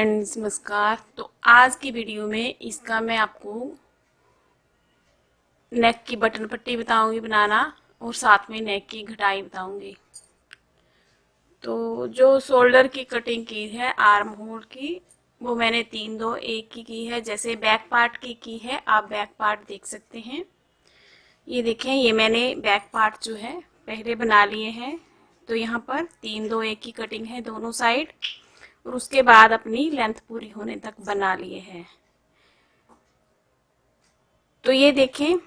Friends, नमस्कार। तो आज की वीडियो में इसका मैं आपको नेक की बटन पट्टी बताऊंगी बनाना और साथ में नेक की घटाई बताऊंगी। तो जो शोल्डर की कटिंग की है आर्म होल की, वो मैंने 3-2-1 की है। जैसे बैक पार्ट की है, आप बैक पार्ट देख सकते हैं। ये देखें, ये मैंने बैक पार्ट जो है पहले बना लिए हैं। तो यहाँ पर 3-2-1 की कटिंग है दोनों साइड, और उसके बाद अपनी लेंथ पूरी होने तक बना लिए हैं। तो ये देखें,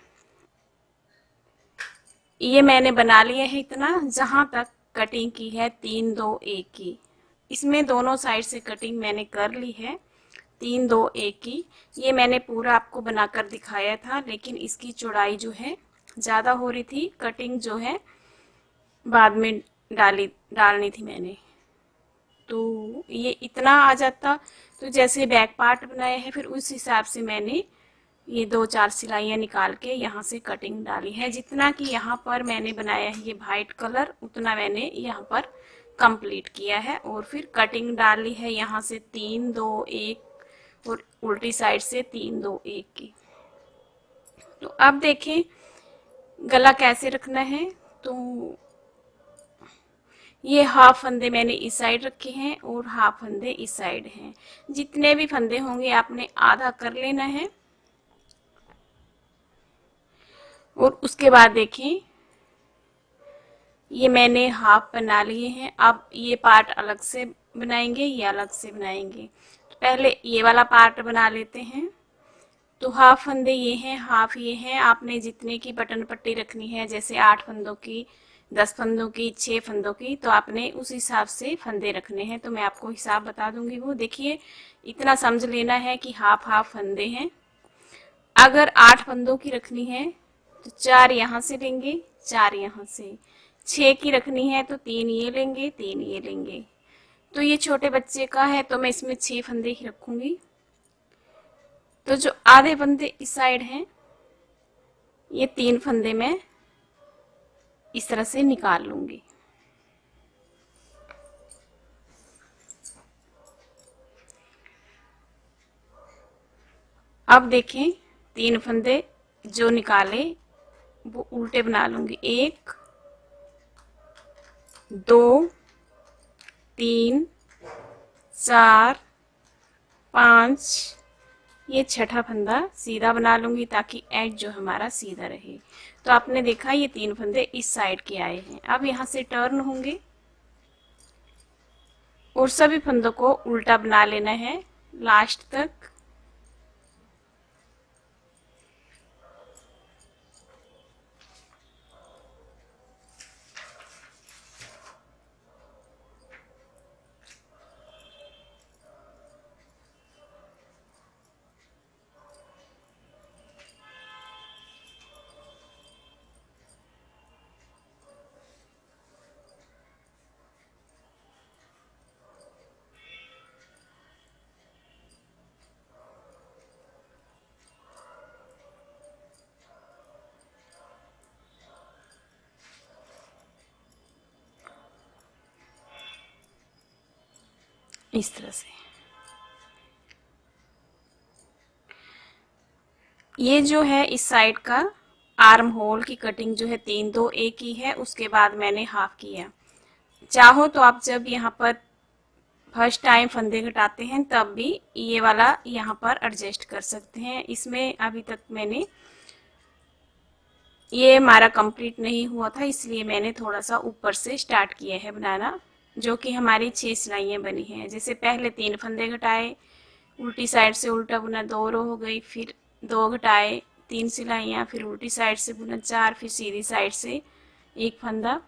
ये मैंने बना लिए हैं इतना, जहां तक कटिंग की है 3-2-1 की। इसमें दोनों साइड से कटिंग मैंने कर ली है 3-2-1 की। ये मैंने पूरा आपको बनाकर दिखाया था, लेकिन इसकी चौड़ाई जो है ज़्यादा हो रही थी। कटिंग जो है बाद में डालनी थी मैंने, तो ये इतना आ जाता। तो जैसे बैक पार्ट बनाए हैं, फिर उस हिसाब से मैंने ये 2-4 सिलाइयाँ निकाल के यहाँ से कटिंग डाली है। जितना कि यहाँ पर मैंने बनाया है ये वाइट कलर, उतना मैंने यहाँ पर कंप्लीट किया है। और फिर कटिंग डाली है यहाँ से 3-2-1 और उल्टी साइड से 3-2-1 की। तो अब देखें गला कैसे रखना है। तो ये हाफ फंदे मैंने इस साइड रखे हैं और हाफ फंदे इस साइड हैं। जितने भी फंदे होंगे आपने आधा कर लेना है। और उसके बाद देखें, ये मैंने हाफ बना लिए हैं। अब ये पार्ट अलग से बनाएंगे, ये अलग से बनाएंगे। तो पहले ये वाला पार्ट बना लेते हैं। तो हाफ फंदे ये हैं, हाफ ये हैं। आपने जितने की बटन पट्टी रखनी है, जैसे 8 फंदों की, 10 फंदों की, 6 फंदों की, तो आपने उस हिसाब से फंदे रखने हैं। तो मैं आपको हिसाब बता दूंगी। वो देखिए, इतना समझ लेना है कि हाफ हाफ फंदे हैं। अगर 8 फंदों की रखनी है तो 4 यहाँ से लेंगे, 4 यहाँ से। 6 की रखनी है तो 3 ये लेंगे, 3 ये लेंगे। तो ये छोटे बच्चे का है, तो मैं इसमें 6 फंदे ही रखूंगी। तो जो आधे फंदे इस साइड हैं, ये 3 फंदे मैं इस तरह से निकाल लूंगी। अब देखें, 3 फंदे जो निकाले वो उल्टे बना लूंगी। 1 2 3 4 5, ये छठा फंदा सीधा बना लूंगी ताकि एज जो हमारा सीधा रहे। तो आपने देखा ये 3 फंदे इस साइड के आए हैं। अब यहाँ से टर्न होंगे और सभी फंदों को उल्टा बना लेना है लास्ट तक। इस तरह से ये जो है इस साइड का आर्म होल की कटिंग जो है 3-2-1 की है। उसके बाद मैंने हाफ किया। चाहो तो आप जब यहाँ पर फर्स्ट टाइम फंदे घटाते हैं तब भी ये वाला यहाँ पर एडजस्ट कर सकते हैं। इसमें अभी तक मैंने ये हमारा कंप्लीट नहीं हुआ था, इसलिए मैंने थोड़ा सा ऊपर से स्टार्ट किया है बनाना, जो कि हमारी 6 सिलाइयाँ बनी हैं। जैसे पहले 3 फंदे घटाए, उल्टी साइड से उल्टा बुना 2 रो हो गई, फिर 2 घटाए 3 सिलाइयाँ, फिर उल्टी साइड से बुना 4, फिर सीधी साइड से 1 फंदा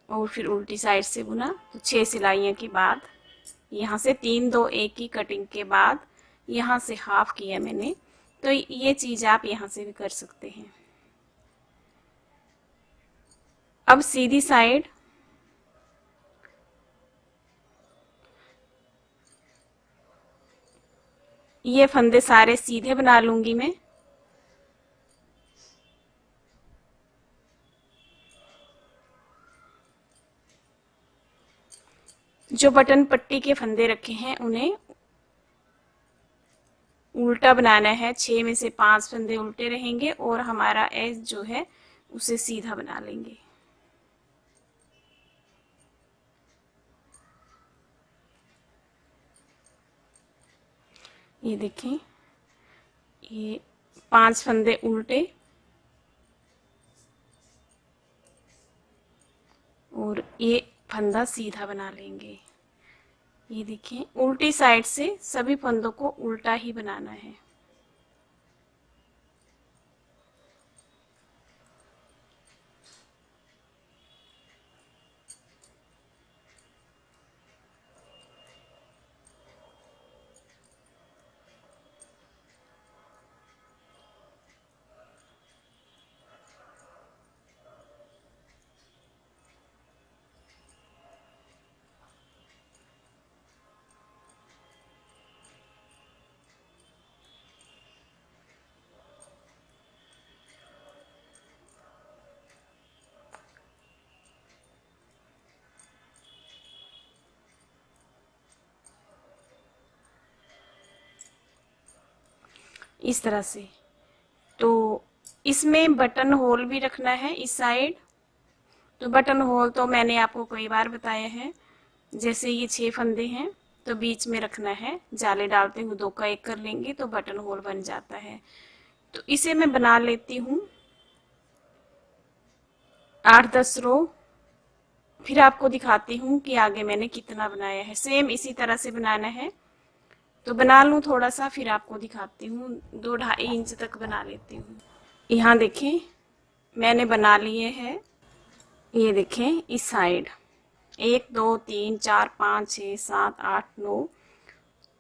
और फिर उल्टी साइड से बुना। तो 6 सिलाइयों के बाद यहाँ से 3-2-1 की कटिंग के बाद यहाँ से हाफ किया मैंने। तो ये चीज़ आप यहाँ से भी कर सकते हैं। अब सीधी साइड ये फंदे सारे सीधे बना लूंगी मैं। जो बटन पट्टी के फंदे रखे हैं उन्हें उल्टा बनाना है। 6 में से 5 फंदे उल्टे रहेंगे और हमारा एज जो है उसे सीधा बना लेंगे। ये देखें, ये 5 फंदे उल्टे और ये फंदा सीधा बना लेंगे। ये देखिए, उल्टी साइड से सभी फंदों को उल्टा ही बनाना है। इस तरह से। तो इसमें बटन होल भी रखना है इस साइड। तो बटन होल तो मैंने आपको कई बार बताया है। जैसे ये 6 फंदे हैं तो बीच में रखना है, जाले डालते हुए 2 का 1 कर लेंगे तो बटन होल बन जाता है। तो इसे मैं बना लेती हूँ 8-10 रो, फिर आपको दिखाती हूँ कि आगे मैंने कितना बनाया है। सेम इसी तरह से बनाना है। तो बना लूँ थोड़ा सा, फिर आपको दिखाती हूँ। 2-2.5 इंच तक बना लेती हूँ। यहाँ देखें, मैंने बना लिए हैं। ये देखें इस साइड 1 2 3 4 5 6 7 8 9,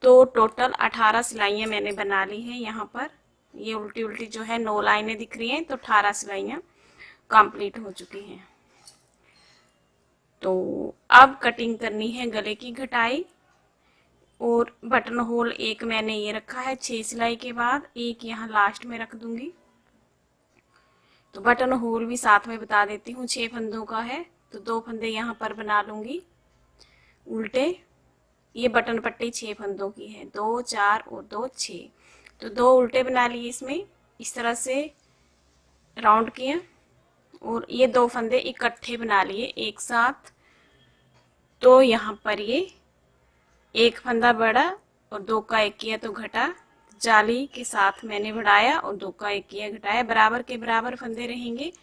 तो टोटल 18 सिलाइयाँ मैंने बना ली हैं। यहाँ पर ये उल्टी उल्टी जो है 9 लाइनें दिख रही हैं, तो 18 सिलाइयाँ कंप्लीट हो चुकी हैं। तो अब कटिंग करनी है गले की घटाई। और बटन होल एक मैंने ये रखा है 6 सिलाई के बाद, एक यहाँ लास्ट में रख दूंगी। तो बटन होल भी साथ में बता देती हूँ। 6 फंदों का है तो 2 फंदे यहाँ पर बना लूंगी उल्टे। ये बटन पट्टी 6 फंदों की है, 2 4 और 2 6। तो 2 उल्टे बना लिए इसमें, इस तरह से राउंड किया और ये 2 फंदे इकट्ठे बना लिए एक साथ। तो यहाँ पर ये एक फंदा बढ़ा और 2 का 1 किया तो घटा, जाली के साथ मैंने बढ़ाया और 2 का 1 किया घटाया। बराबर के बराबर फंदे रहेंगे,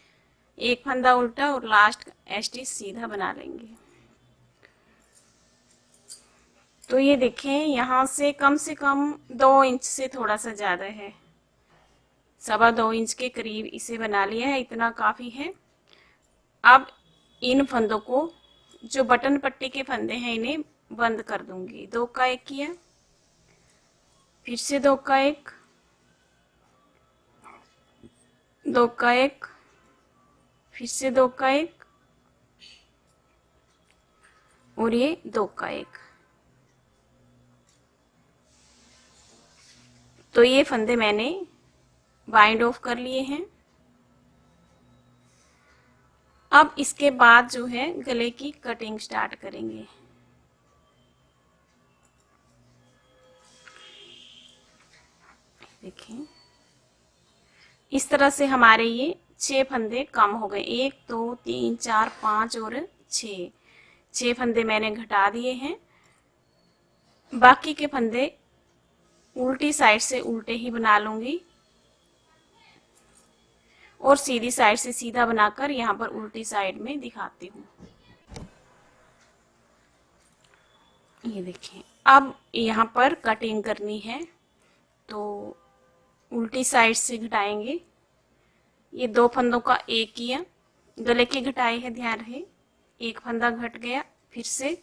एक फंदा उल्टा और लास्ट स्टिच सीधा बना लेंगे। तो ये देखें, यहाँ से कम 2 इंच से थोड़ा सा ज़्यादा है, 2.25 इंच के करीब इसे बना लिया है, इतना काफ़ी है। अब इन फंदों को, जो बटन पट्टी के फंदे हैं, इन्हें बंद कर दूंगी। 2 का 1 किया, फिर से 2 का 1, 2 का 1, फिर से 2 का 1 और ये 2 का 1। तो ये फंदे मैंने बाइंड ऑफ कर लिए हैं। अब इसके बाद जो है गले की कटिंग स्टार्ट करेंगे। देखें, इस तरह से हमारे ये 6 फंदे कम हो गए। 1 2 3 4 5 और 6 फंदे मैंने घटा दिए हैं। बाकी के फंदे उल्टी साइड से उल्टे ही बना लूंगी और सीधी साइड से सीधा बनाकर यहाँ पर उल्टी साइड में दिखाती हूँ। ये देखिए, अब यहाँ पर कटिंग करनी है तो उल्टी साइड से घटाएंगे। ये 2 फंदों का 1 किया, गले की घटाई है, ध्यान रहे। एक फंदा घट गया, फिर से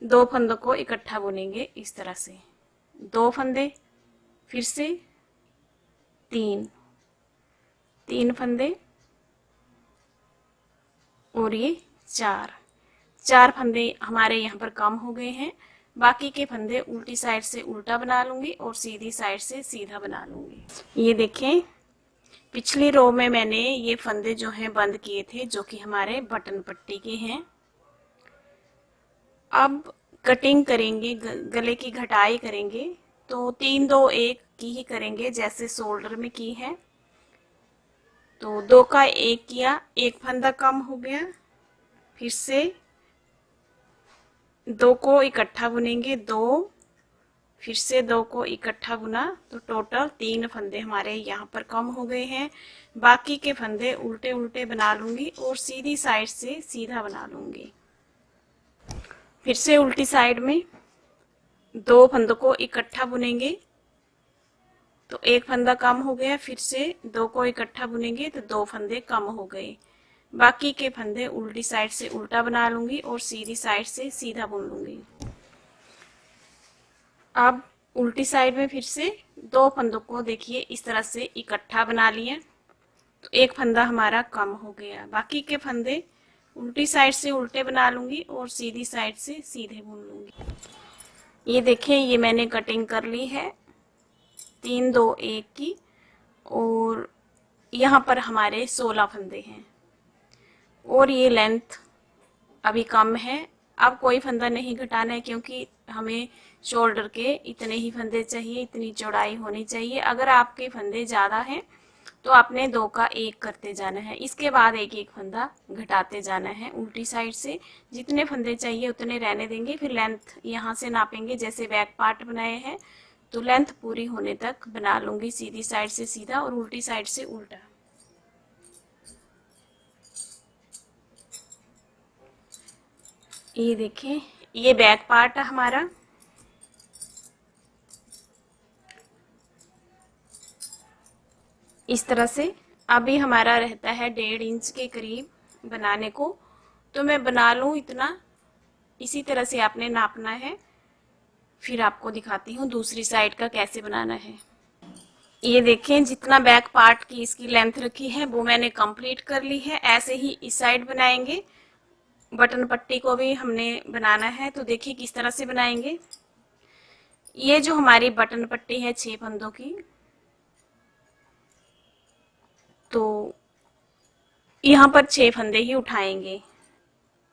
2 फंदों को इकट्ठा बुनेंगे इस तरह से। 2 फंदे, फिर से 3 फंदे और ये 4 फंदे हमारे यहाँ पर कम हो गए हैं। बाकी के फंदे उल्टी साइड से उल्टा बना लूंगी और सीधी साइड से सीधा बना लूंगी। ये देखें, पिछली रो में मैंने ये फंदे जो हैं बंद किए थे, जो कि हमारे बटन पट्टी के हैं। अब कटिंग करेंगे, गले की घटाई करेंगे। तो 3 2 1 की ही करेंगे जैसे शोल्डर में की है। तो 2 का 1 किया, एक फंदा कम हो गया, फिर से 2 को इकट्ठा बुनेंगे, 2, फिर से 2 को इकट्ठा बुना, तो टोटल 3 फंदे हमारे यहाँ पर कम हो गए हैं। बाकी के फंदे उल्टे उल्टे बना लूंगी और सीधी साइड से सीधा बना लूंगी। फिर से उल्टी साइड में 2 फंदों को इकट्ठा बुनेंगे, तो एक फंदा कम हो गया, फिर से 2 को इकट्ठा बुनेंगे तो 2 फंदे कम हो गए। बाकी के फंदे उल्टी साइड से उल्टा बना लूंगी और सीधी साइड से सीधा बुन लूंगी। अब उल्टी साइड में फिर से 2 फंदों को देखिए इस तरह से इकट्ठा बना लिया, तो एक फंदा हमारा कम हो गया। बाकी के फंदे उल्टी साइड से उल्टे बना लूंगी और सीधी साइड से सीधे बुन लूंगी। ये देखें, ये मैंने कटिंग कर ली है 3 2 1 की, और यहाँ पर हमारे 16 फंदे हैं और ये लेंथ अभी कम है। अब कोई फंदा नहीं घटाना है क्योंकि हमें शोल्डर के इतने ही फंदे चाहिए, इतनी चौड़ाई होनी चाहिए। अगर आपके फंदे ज़्यादा हैं तो आपने 2 का 1 करते जाना है, इसके बाद एक एक फंदा घटाते जाना है उल्टी साइड से। जितने फंदे चाहिए उतने रहने देंगे, फिर लेंथ यहाँ से नापेंगे जैसे बैक पार्ट बनाए हैं, तो लेंथ पूरी होने तक बना लूँगी सीधी साइड से सीधा और उल्टी साइड से उल्टा। ये देखें, ये बैक पार्ट है हमारा। इस तरह से अभी हमारा रहता है 1.5 इंच के करीब बनाने को, तो मैं बना लूँ इतना। इसी तरह से आपने नापना है, फिर आपको दिखाती हूँ दूसरी साइड का कैसे बनाना है। ये देखें, जितना बैक पार्ट की इसकी लेंथ रखी है वो मैंने कंप्लीट कर ली है। ऐसे ही इस साइड बनाएंगे। बटन पट्टी को भी हमने बनाना है, तो देखिए किस तरह से बनाएंगे। ये जो हमारी बटन पट्टी है 6 फंदों की, तो यहाँ पर 6 फंदे ही उठाएंगे।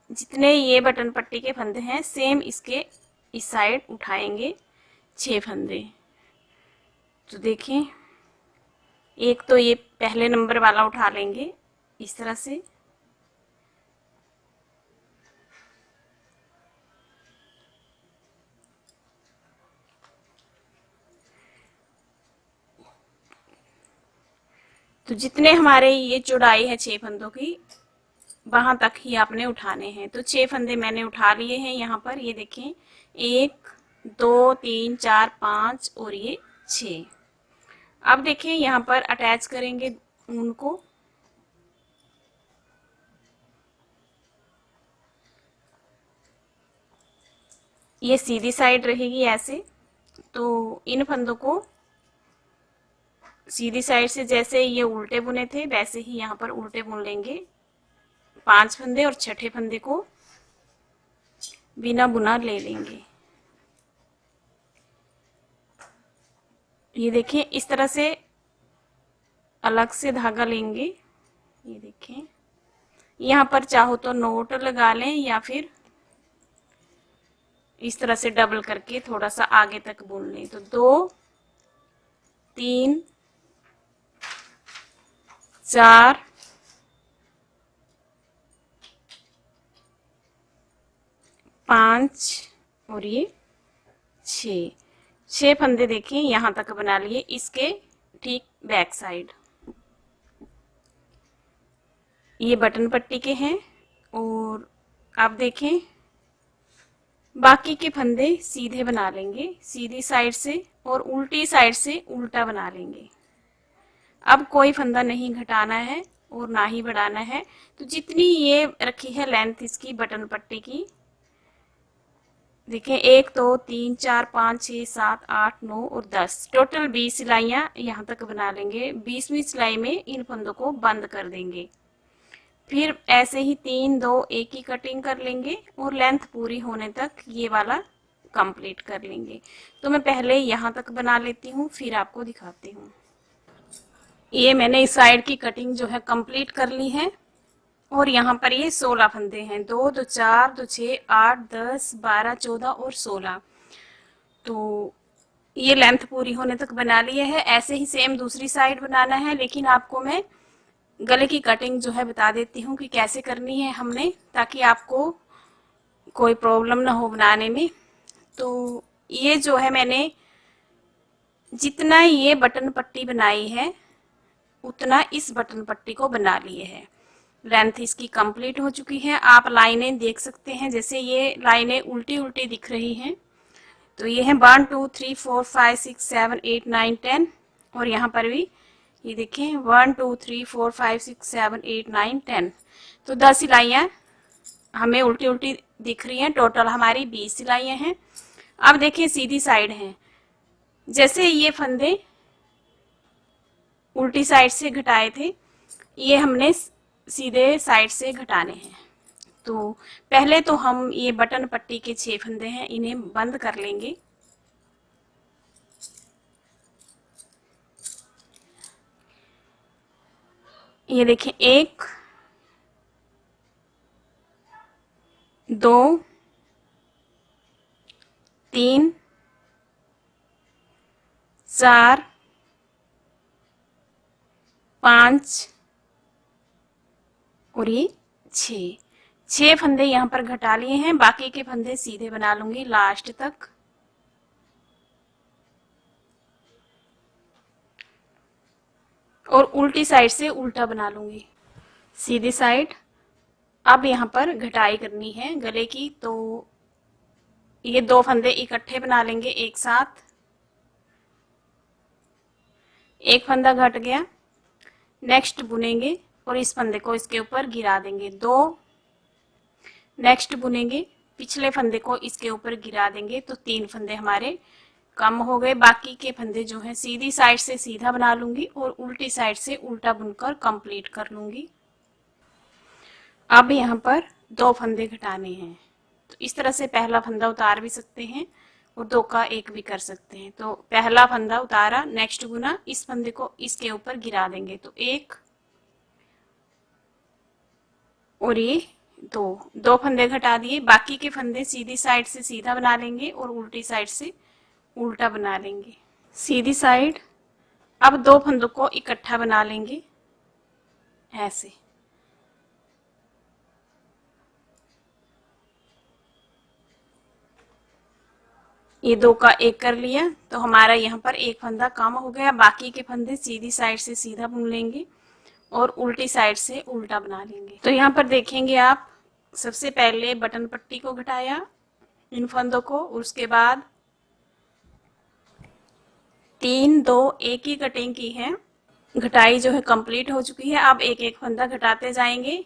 जितने ये बटन पट्टी के फंदे हैं सेम इसके इस साइड उठाएंगे 6 फंदे। तो देखें, एक तो ये पहले नंबर वाला उठा लेंगे इस तरह से, तो जितने हमारे ये चौड़ाई है 6 फंदों की वहां तक ही आपने उठाने हैं। तो 6 फंदे मैंने उठा लिए हैं यहाँ पर। ये देखें, 1 2 3 4 5 और ये 6। अब देखें यहाँ पर अटैच करेंगे ऊन को। ये सीधी साइड रहेगी ऐसे, तो इन फंदों को सीधी साइड से जैसे ये उल्टे बुने थे वैसे ही यहाँ पर उल्टे बुन लेंगे 5 फंदे, और छठे फंदे को बिना बुना ले लेंगे। ये देखें, इस तरह से अलग से धागा लेंगे। ये देखें, यहाँ पर चाहो तो नोट लगा लें या फिर इस तरह से डबल करके थोड़ा सा आगे तक बुन लें। तो 2 3 4 5 और ये 6 फंदे देखें यहाँ तक बना लिए इसके ठीक बैक साइड। ये बटन पट्टी के हैं, और आप देखें बाकी के फंदे सीधे बना लेंगे सीधी साइड से, और उल्टी साइड से उल्टा बना लेंगे। अब कोई फंदा नहीं घटाना है और ना ही बढ़ाना है। तो जितनी ये रखी है लेंथ इसकी बटन पट्टी की, देखें 1 2 3 4 5 6 7 8 9 और 10, टोटल 20 सिलाइयाँ यहाँ तक बना लेंगे। 20वीं सिलाई में इन फंदों को बंद कर देंगे। फिर ऐसे ही 3 2 1 की कटिंग कर लेंगे और लेंथ पूरी होने तक ये वाला कंप्लीट कर लेंगे। तो मैं पहले यहाँ तक बना लेती हूँ, फिर आपको दिखाती हूँ। ये मैंने इस साइड की कटिंग जो है कंप्लीट कर ली है, और यहाँ पर ये 16 फंदे हैं। 2 2 4 2 6 8 10 12 14 और 16। तो ये लेंथ पूरी होने तक बना लिए है। ऐसे ही सेम दूसरी साइड बनाना है, लेकिन आपको मैं गले की कटिंग जो है बता देती हूँ कि कैसे करनी है हमने, ताकि आपको कोई प्रॉब्लम ना हो बनाने में। तो ये जो है मैंने जितना ये बटन पट्टी बनाई है उतना इस बटन पट्टी को बना लिए है। लेंथ इसकी कंप्लीट हो चुकी है। आप लाइनें देख सकते हैं, जैसे ये लाइनें उल्टी उल्टी दिख रही हैं। तो ये है 1 2 3 4 5 6 7 8 9 10, और यहाँ पर भी ये देखें 1 2 3 4 5 6 7 8 9 10। तो 10 सिलाइयाँ हमें उल्टी उल्टी दिख रही हैं। टोटल हमारी 20 सिलाइयाँ हैं। अब देखिए सीधी साइड है, जैसे ये फंदे उल्टी साइड से घटाए थे, ये हमने सीधे साइड से घटाने हैं। तो पहले तो हम ये बटन पट्टी के 6 फंदे हैं, इन्हें बंद कर लेंगे। ये देखें 1 2 3 4 5 और ये 6 फंदे यहाँ पर घटा लिए हैं। बाकी के फंदे सीधे बना लूंगी लास्ट तक। और उल्टी साइड से उल्टा बना लूंगी सीधी साइड। अब यहाँ पर घटाई करनी है गले की, तो ये 2 फंदे इकट्ठे बना लेंगे एक साथ। एक फंदा घट गया, नेक्स्ट बुनेंगे और इस फंदे को इसके ऊपर गिरा देंगे। 2 नेक्स्ट बुनेंगे, पिछले फंदे को इसके ऊपर गिरा देंगे। तो 3 फंदे हमारे कम हो गए। बाकी के फंदे जो है सीधी साइड से सीधा बना लूंगी और उल्टी साइड से उल्टा बुनकर कंप्लीट कर लूंगी। अब यहाँ पर 2 फंदे घटाने हैं, तो इस तरह से पहला फंदा उतार भी सकते हैं और 2 का 1 भी कर सकते हैं। तो पहला फंदा उतारा, नेक्स्ट बुना, इस फंदे को इसके ऊपर गिरा देंगे। तो 1 और ये 2 फंदे घटा दिए। बाकी के फंदे सीधी साइड से सीधा बना लेंगे और उल्टी साइड से उल्टा बना लेंगे। सीधी साइड। अब 2 फंदों को इकट्ठा बना लेंगे ऐसे। ये 2 का 1 कर लिया, तो हमारा यहाँ पर 1 फंदा कम हो गया। बाकी के फंदे सीधी साइड से सीधा बुन लेंगे और उल्टी साइड से उल्टा बना लेंगे। तो यहाँ पर देखेंगे आप, सबसे पहले बटन पट्टी को घटाया इन फंदों को, उसके बाद 3 2 1 की कटिंग की है। घटाई जो है कंप्लीट हो चुकी है। अब एक एक फंदा घटाते जाएंगे,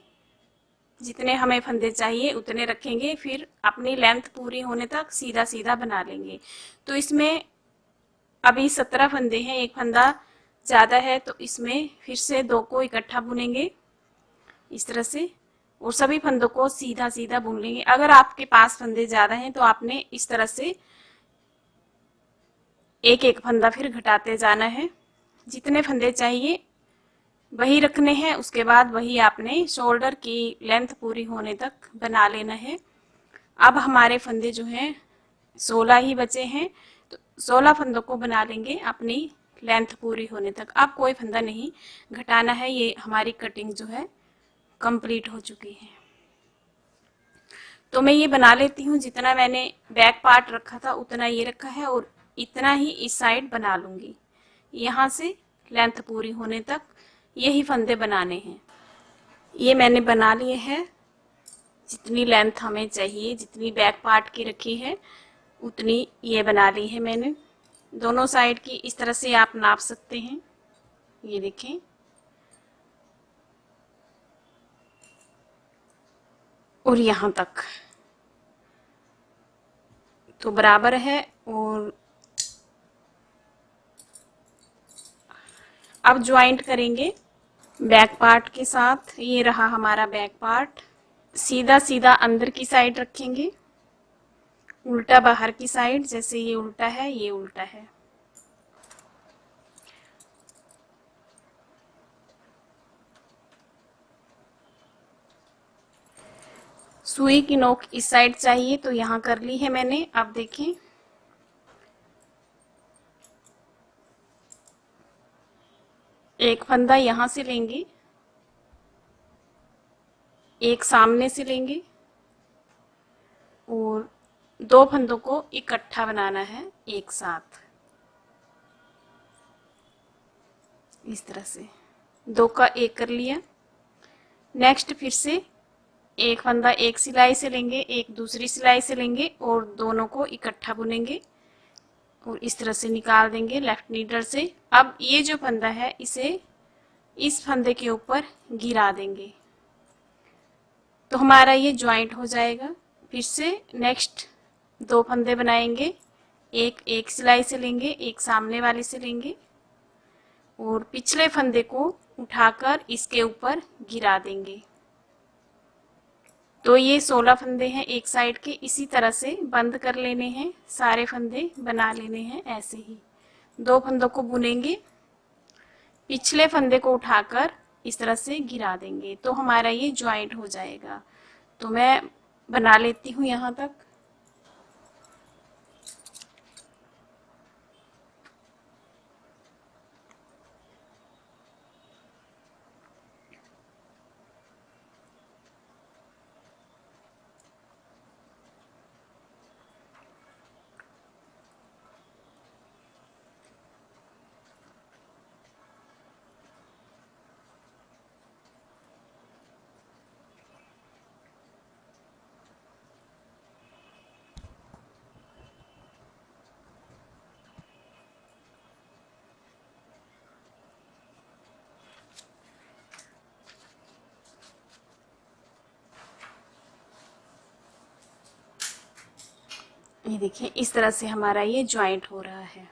जितने हमें फंदे चाहिए उतने रखेंगे, फिर अपनी लेंथ पूरी होने तक सीधा सीधा बना लेंगे। तो इसमें अभी 17 फंदे हैं, एक फंदा ज़्यादा है, तो इसमें फिर से 2 को इकट्ठा बुनेंगे इस तरह से, और सभी फंदों को सीधा सीधा बुन लेंगे। अगर आपके पास फंदे ज़्यादा हैं तो आपने इस तरह से एक एक फंदा फिर घटाते जाना है। जितने फंदे चाहिए वही रखने हैं, उसके बाद वही आपने शोल्डर की लेंथ पूरी होने तक बना लेना है। अब हमारे फंदे जो हैं 16 ही बचे हैं, तो 16 फंदों को बना लेंगे अपनी लेंथ पूरी होने तक। अब कोई फंदा नहीं घटाना है। ये हमारी कटिंग जो है कंप्लीट हो चुकी है। तो मैं ये बना लेती हूँ, जितना मैंने बैक पार्ट रखा था उतना ये रखा है, और इतना ही इस साइड बना लूँगी। यहाँ से लेंथ पूरी होने तक यही फंदे बनाने हैं। ये मैंने बना लिए हैं। जितनी लेंथ हमें चाहिए, जितनी बैक पार्ट की रखी है उतनी ये बना ली है मैंने। दोनों साइड की इस तरह से आप नाप सकते हैं। ये देखें, और यहाँ तक तो बराबर है। और अब ज्वाइंट करेंगे बैक पार्ट के साथ। ये रहा हमारा बैक पार्ट। सीधा सीधा अंदर की साइड रखेंगे, उल्टा बाहर की साइड। जैसे ये उल्टा है, ये उल्टा है। सुई की नोक इस साइड चाहिए, तो यहाँ कर ली है मैंने। अब देखें, एक फंदा यहाँ से लेंगे, एक सामने से लेंगे और दो फंदों को इकट्ठा बनाना है एक साथ, इस तरह से दो का एक कर लिया। नेक्स्ट फिर से एक फंदा एक सिलाई से लेंगे, एक दूसरी सिलाई से लेंगे और दोनों को इकट्ठा बुनेंगे और इस तरह से निकाल देंगे लेफ्ट नीडल से। अब ये जो फंदा है इसे इस फंदे के ऊपर गिरा देंगे तो हमारा ये ज्वाइंट हो जाएगा। फिर से नेक्स्ट दो फंदे बनाएंगे, एक सिलाई से लेंगे, एक सामने वाले से लेंगे और पिछले फंदे को उठाकर इसके ऊपर गिरा देंगे। तो ये 16 फंदे हैं एक साइड के, इसी तरह से बंद कर लेने हैं, सारे फंदे बना लेने हैं ऐसे ही। दो फंदों को बुनेंगे, पिछले फंदे को उठाकर इस तरह से गिरा देंगे तो हमारा ये ज्वाइंट हो जाएगा। तो मैं बना लेती हूँ यहाँ तक। ये देखिए इस तरह से हमारा ये ज्वाइंट हो रहा है।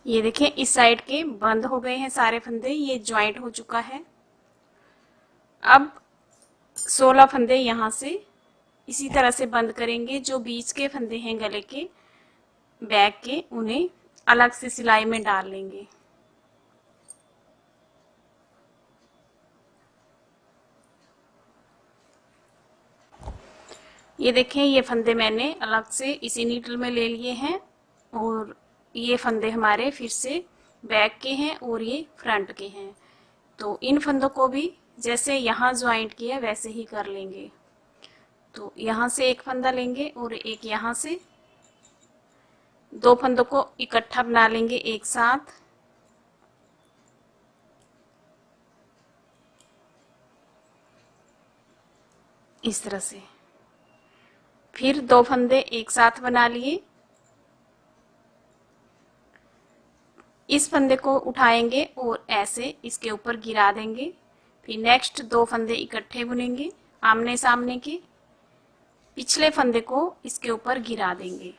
ये देखें इस साइड के बंद हो गए हैं सारे फंदे, ये ज्वाइंट हो चुका है। अब 16 फंदे यहाँ से इसी तरह से बंद करेंगे। जो बीच के फंदे हैं गले के बैक के, उन्हें अलग से सिलाई में डाल लेंगे। ये देखें ये फंदे मैंने अलग से इसी नीडल में ले लिए हैं और ये फंदे हमारे फिर से बैक के हैं और ये फ्रंट के हैं। तो इन फंदों को भी जैसे यहाँ ज्वाइंट किया वैसे ही कर लेंगे। तो यहाँ से एक फंदा लेंगे और एक यहाँ से, दो फंदों को इकट्ठा बना लेंगे एक साथ। इस तरह से फिर दो फंदे एक साथ बना लिए। इस फंदे को उठाएंगे और ऐसे इसके ऊपर गिरा देंगे। फिर नेक्स्ट दो फंदे इकट्ठे बुनेंगे आमने सामने के, पिछले फंदे को इसके ऊपर गिरा देंगे।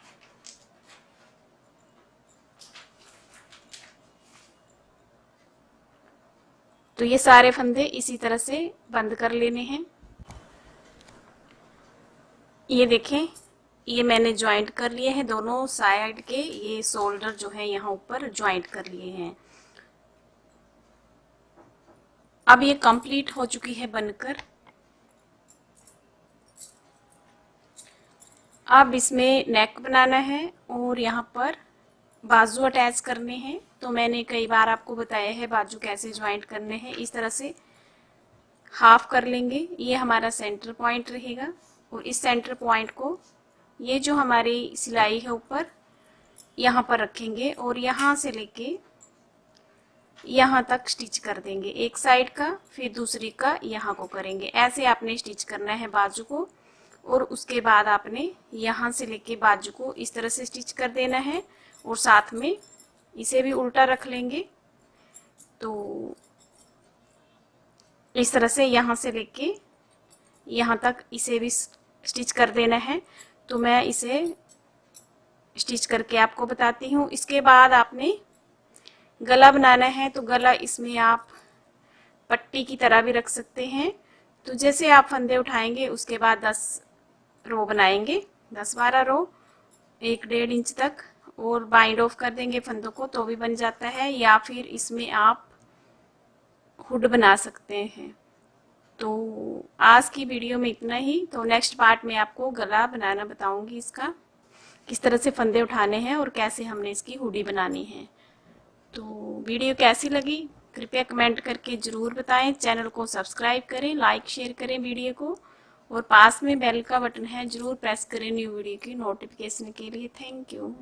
तो ये सारे फंदे इसी तरह से बंद कर लेने हैं। ये देखें ये मैंने ज्वाइंट कर लिए हैं दोनों साइड के, ये शोल्डर जो है यहाँ ऊपर ज्वाइंट कर लिए हैं। अब ये कंप्लीट हो चुकी है बनकर। अब इसमें नेक बनाना है और यहाँ पर बाजू अटैच करने हैं। तो मैंने कई बार आपको बताया है बाजू कैसे ज्वाइंट करने हैं। इस तरह से हाफ कर लेंगे, ये हमारा सेंटर पॉइंट रहेगा और इस सेंटर पॉइंट को ये जो हमारी सिलाई है ऊपर यहाँ पर रखेंगे और यहाँ से लेके यहाँ तक स्टिच कर देंगे एक साइड का, फिर दूसरी का यहाँ को करेंगे। ऐसे आपने स्टिच करना है बाजू को और उसके बाद आपने यहाँ से लेके बाजू को इस तरह से स्टिच कर देना है और साथ में इसे भी उल्टा रख लेंगे। तो इस तरह से यहाँ से लेके यहाँ तक इसे भी स्टिच कर देना है। तो मैं इसे स्टिच करके आपको बताती हूँ। इसके बाद आपने गला बनाना है, तो गला इसमें आप पट्टी की तरह भी रख सकते हैं। तो जैसे आप फंदे उठाएंगे उसके बाद 10 रो बनाएंगे, 10-12 रो 1-1.5 इंच तक, और बाइंड ऑफ कर देंगे फंदों को तो भी बन जाता है, या फिर इसमें आप हुड बना सकते हैं। तो आज की वीडियो में इतना ही। तो नेक्स्ट पार्ट में आपको गला बनाना बताऊंगी, इसका किस तरह से फंदे उठाने हैं और कैसे हमने इसकी हुडी बनानी है। तो वीडियो कैसी लगी कृपया कमेंट करके ज़रूर बताएं। चैनल को सब्सक्राइब करें, लाइक शेयर करें वीडियो को, और पास में बेल का बटन है ज़रूर प्रेस करें न्यू वीडियो की नोटिफिकेशन के लिए। Thank you.